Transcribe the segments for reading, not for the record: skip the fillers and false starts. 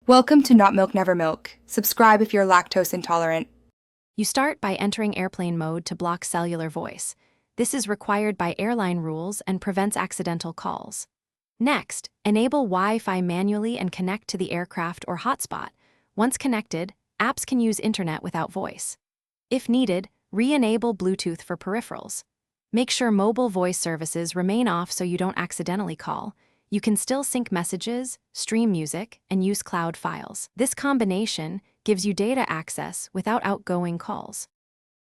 Welcome to Not Milk Never Milk. Subscribe if you're lactose intolerant. You start by entering airplane mode to block cellular voice. This is required by airline rules and prevents accidental calls. Next, enable Wi-Fi manually and connect to the aircraft or hotspot. Once connected, apps can use internet without voice. If needed, re-enable Bluetooth for peripherals. Make sure mobile voice services remain off so you don't accidentally call. You can still sync messages, stream music, and use cloud files. This combination gives you data access without outgoing calls.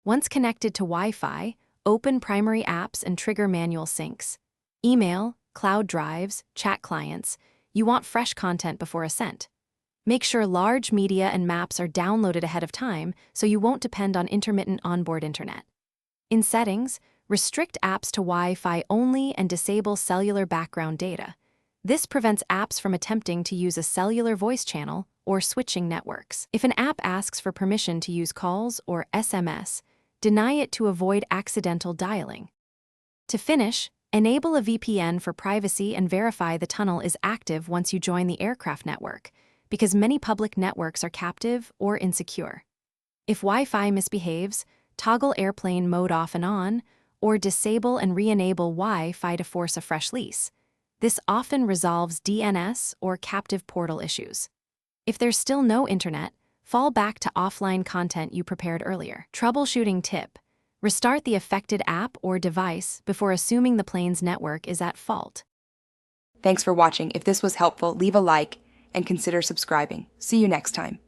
Once connected to Wi-Fi, open primary apps and trigger manual syncs. Email, cloud drives, chat clients. You want fresh content before ascent. Make sure large media and maps are downloaded ahead of time so you won't depend on intermittent onboard internet. In settings, restrict apps to Wi-Fi only and disable cellular background data. This prevents apps from attempting to use a cellular voice channel or switching networks. If an app asks for permission to use calls or SMS, deny it to avoid accidental dialing. To finish, enable a VPN for privacy and verify the tunnel is active once you join the aircraft network, because many public networks are captive or insecure. If Wi-Fi misbehaves, toggle airplane mode off and on, or disable and re-enable Wi-Fi to force a fresh lease. This often resolves DNS or captive portal issues. If there's still no internet, fall back to offline content you prepared earlier. Troubleshooting tip: restart the affected app or device before assuming the plane's network is at fault. Thanks for watching. If this was helpful, leave a like and consider subscribing. See you next time.